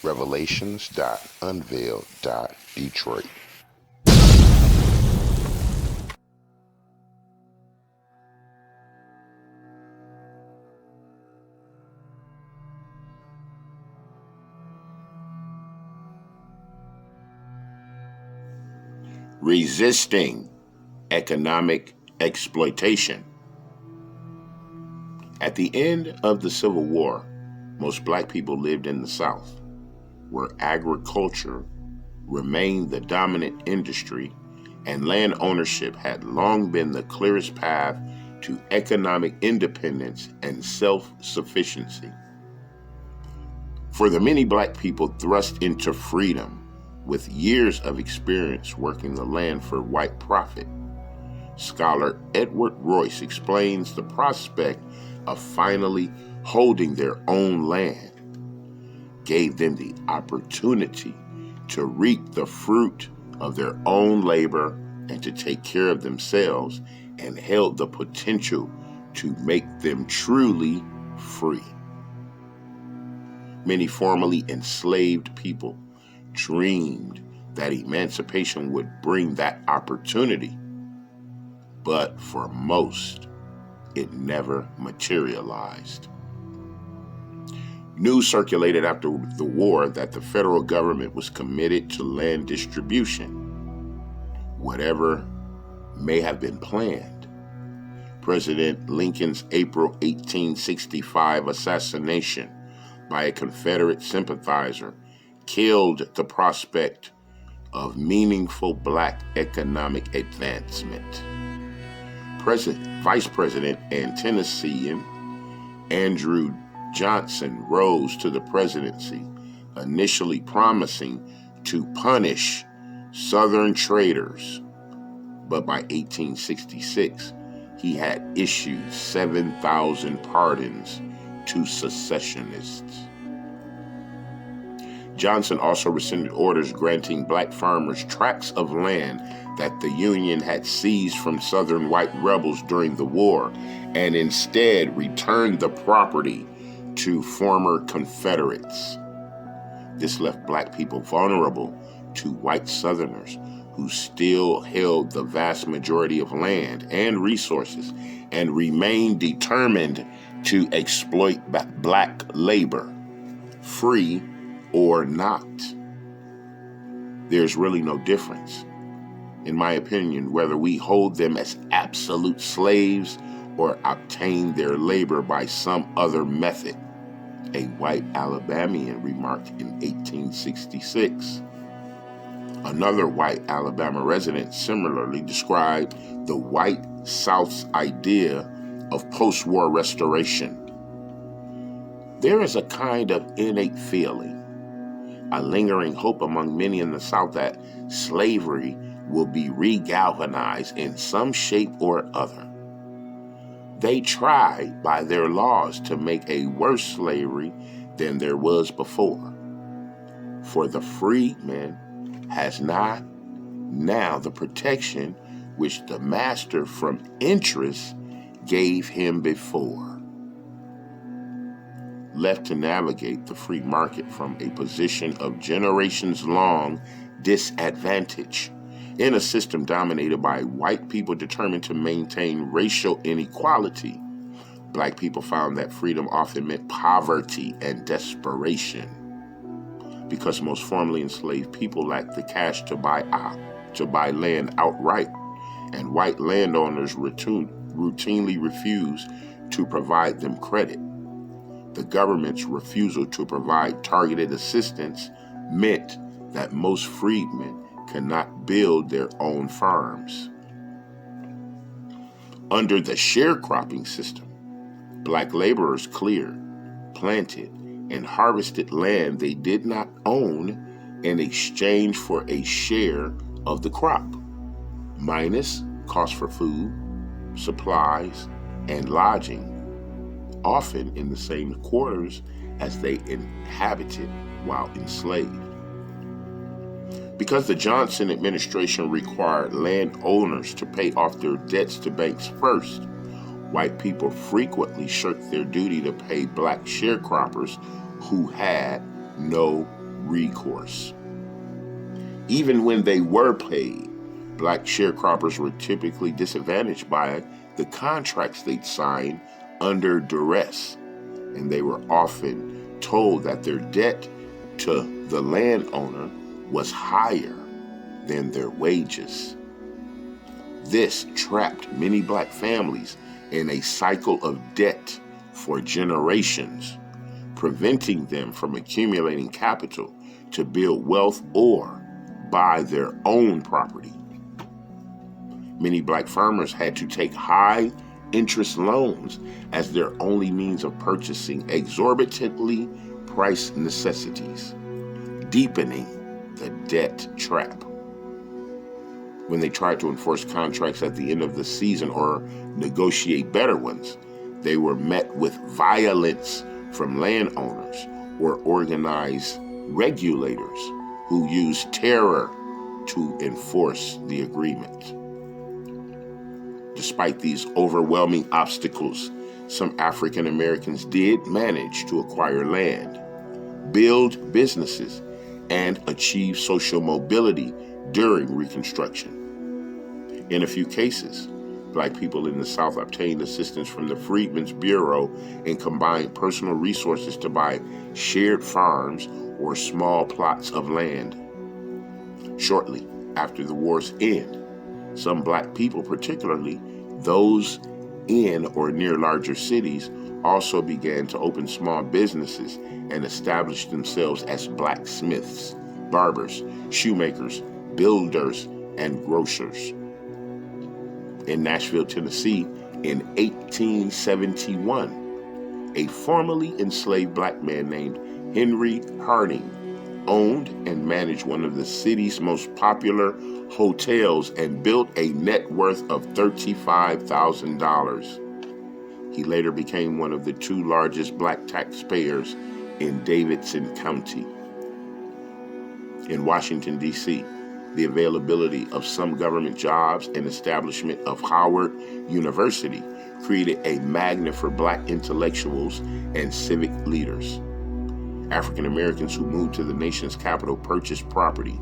Revelations.Unveiled.Detroit. Resisting economic exploitation. At the end of the Civil War, most black people lived in the South, where agriculture remained the dominant industry and land ownership had long been the clearest path to economic independence and self-sufficiency. For the many black people thrust into freedom with years of experience working the land for white profit, scholar Edward Royce explains the prospect of finally holding their own land gave them the opportunity to reap the fruit of their own labor and to take care of themselves, and held the potential to make them truly free. Many formerly enslaved people dreamed that emancipation would bring that opportunity, but for most, it never materialized. News circulated after the war that the federal government was committed to land distribution. Whatever may have been planned, President Lincoln's April 1865 assassination by a Confederate sympathizer killed the prospect of meaningful black economic advancement. Vice President and Tennessean Andrew Johnson rose to the presidency, initially promising to punish Southern traitors, but by 1866, he had issued 7,000 pardons to secessionists. Johnson also rescinded orders granting black farmers tracts of land that the Union had seized from Southern white rebels during the war, and instead returned the property to former Confederates. This left black people vulnerable to white Southerners who still held the vast majority of land and resources and remained determined to exploit black labor, free or not. There's really no difference, in my opinion, whether we hold them as absolute slaves or obtain their labor by some other method, a white Alabamian remarked in 1866. Another white Alabama resident similarly described the white South's idea of post-war restoration. There is a kind of innate feeling, a lingering hope among many in the South that slavery will be regalvanized in some shape or other. They tried by their laws to make a worse slavery than there was before. For the freedman has not now the protection which the master from interest gave him before. Left to navigate the free market from a position of generations-long disadvantage in a system dominated by white people determined to maintain racial inequality, black people found that freedom often meant poverty and desperation. Because most formerly enslaved people lacked the cash to buy land outright, and white landowners routinely refused to provide them credit. The government's refusal to provide targeted assistance meant that most freedmen could not build their own farms. Under the sharecropping system, black laborers cleared, planted, and harvested land they did not own in exchange for a share of the crop, minus cost for food, supplies, and lodging, often in the same quarters as they inhabited while enslaved. Because the Johnson administration required landowners to pay off their debts to banks first, white people frequently shirked their duty to pay black sharecroppers who had no recourse. Even when they were paid, black sharecroppers were typically disadvantaged by the contracts they'd signed under duress, and they were often told that their debt to the landowner was higher than their wages. This trapped many black families in a cycle of debt for generations, preventing them from accumulating capital to build wealth or buy their own property. Many black farmers had to take high interest loans as their only means of purchasing exorbitantly priced necessities, deepening the debt trap. When they tried to enforce contracts at the end of the season or negotiate better ones, they were met with violence from landowners or organized regulators who used terror to enforce the agreement. Despite these overwhelming obstacles, some African Americans did manage to acquire land, build businesses, and achieve social mobility during Reconstruction. In a few cases, black people in the South obtained assistance from the Freedmen's Bureau and combined personal resources to buy shared farms or small plots of land. Shortly after the war's end, some black people, particularly those in or near larger cities, also began to open small businesses and establish themselves as blacksmiths, barbers, shoemakers, builders, and grocers. In Nashville, Tennessee, in 1871, a formerly enslaved black man named Henry Harding owned and managed one of the city's most popular hotels and built a net worth of $35,000. He later became one of the two largest black taxpayers in Davidson County. In Washington, D.C., the availability of some government jobs and establishment of Howard University created a magnet for black intellectuals and civic leaders. African Americans who moved to the nation's capital purchased property,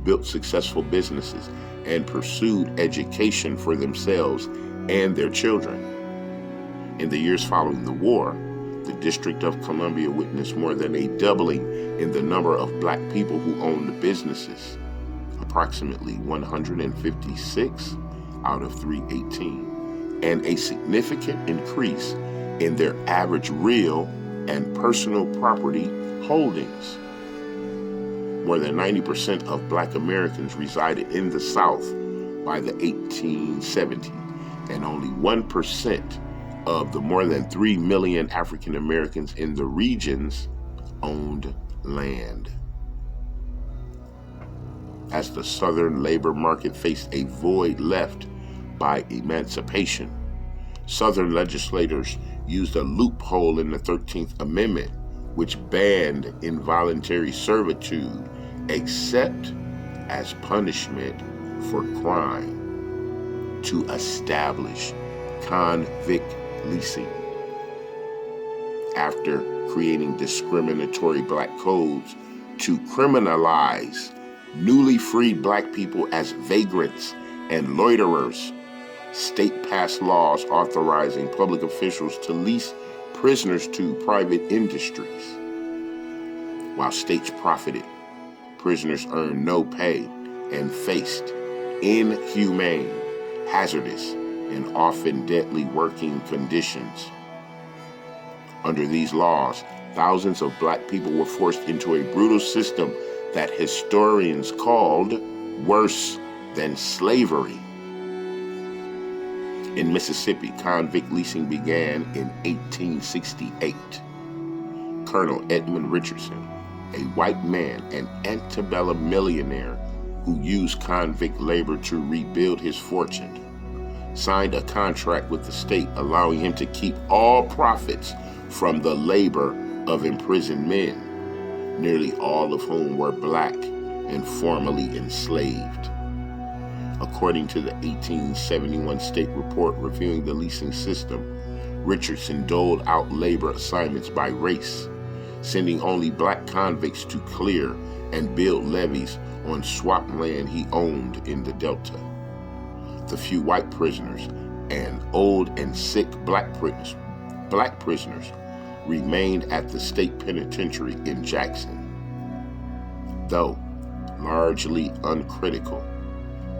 built successful businesses, and pursued education for themselves and their children. In the years following the war, the District of Columbia witnessed more than a doubling in the number of black people who owned businesses, approximately 156 out of 318, and a significant increase in their average real and personal property holdings. More than 90% of black Americans resided in the South by the 1870s, and only 1% of the more than 3 million African Americans in the regions owned land. As the Southern labor market faced a void left by emancipation, Southern legislators used a loophole in the 13th Amendment, which banned involuntary servitude except as punishment for crime, to establish convict leasing. After creating discriminatory black codes to criminalize newly freed black people as vagrants and loiterers, state passed laws authorizing public officials to lease prisoners to private industries. While states profited, prisoners earned no pay and faced inhumane, hazardous, and often deadly working conditions. Under these laws, thousands of black people were forced into a brutal system that historians called worse than slavery. In Mississippi, convict leasing began in 1868. Colonel Edmund Richardson, a white man and antebellum millionaire who used convict labor to rebuild his fortune, signed a contract with the state allowing him to keep all profits from the labor of imprisoned men, nearly all of whom were black and formerly enslaved. According to the 1871 state report reviewing the leasing system, Richardson doled out labor assignments by race, sending only black convicts to clear and build levees on swampland he owned in the Delta. The few white prisoners and old and sick black prisoners remained at the state penitentiary in Jackson. Though largely uncritical,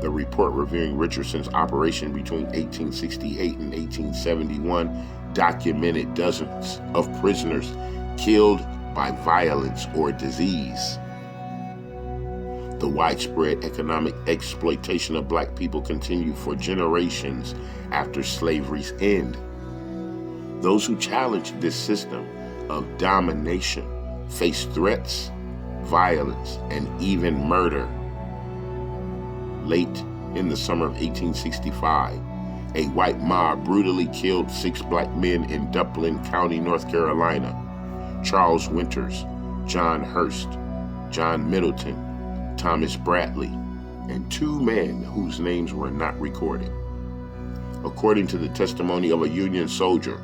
the report reviewing Richardson's operation between 1868 and 1871 documented dozens of prisoners killed by violence or disease. The widespread economic exploitation of black people continued for generations after slavery's end. Those who challenged this system of domination faced threats, violence, and even murder. Late in the summer of 1865, a white mob brutally killed 6 black men in Duplin County, North Carolina. Charles Winters, John Hurst, John Middleton, Thomas Bradley, and 2 men whose names were not recorded. According to the testimony of a Union soldier,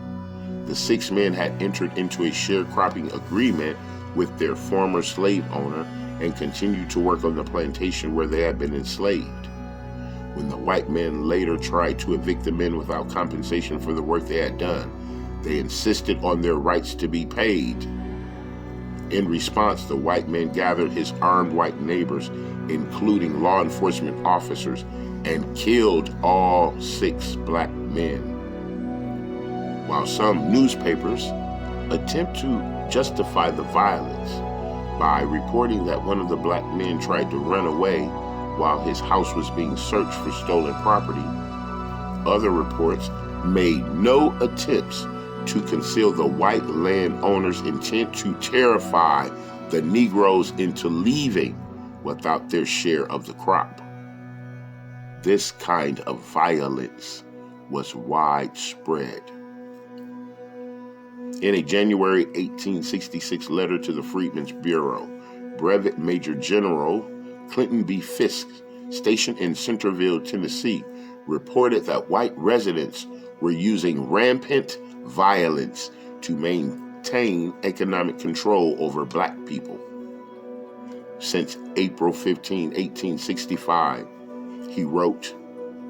the 6 men had entered into a sharecropping agreement with their former slave owner and continued to work on the plantation where they had been enslaved. When the white men later tried to evict the men without compensation for the work they had done, they insisted on their rights to be paid. In response, the white men gathered his armed white neighbors, including law enforcement officers, and killed all 6 black men. While some newspapers attempt to justify the violence by reporting that one of the black men tried to run away while his house was being searched for stolen property, other reports made no attempts to conceal the white landowner's intent to terrify the Negroes into leaving without their share of the crop. This kind of violence was widespread. In a January 1866 letter to the Freedmen's Bureau, Brevet Major General Clinton B. Fisk, stationed in Centerville, Tennessee, reported that white residents were using rampant violence to maintain economic control over black people. Since April 15, 1865, he wrote,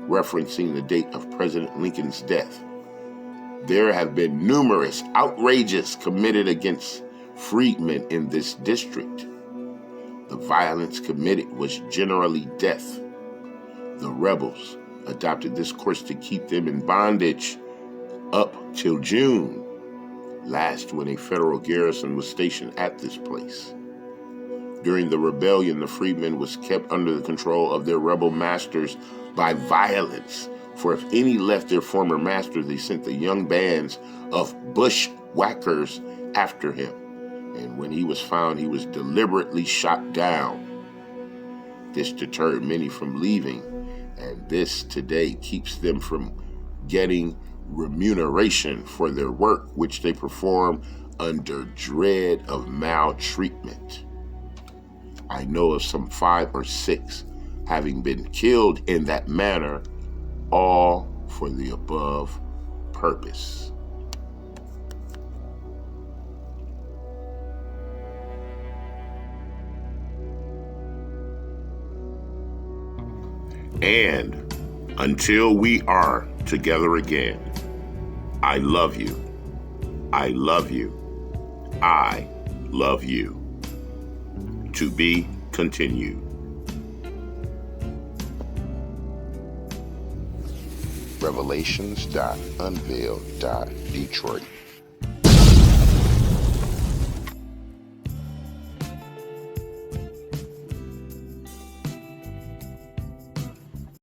referencing the date of President Lincoln's death, "There have been numerous outrages committed against freedmen in this district. The violence committed was generally death. The rebels adopted this course to keep them in bondage up till June, last when a federal garrison was stationed at this place. During the rebellion, the freedmen was kept under the control of their rebel masters by violence, for if any left their former master, they sent the young bands of bushwhackers after him, and when he was found, he was deliberately shot down. This deterred many from leaving, and this today keeps them from getting remuneration for their work, which they perform under dread of maltreatment. I know of some 5 or 6 having been killed in that manner, all for the above purpose." And until we are together again, I love you. I love you. I love you. To be continued. Revelations.Unveiled.Detroit.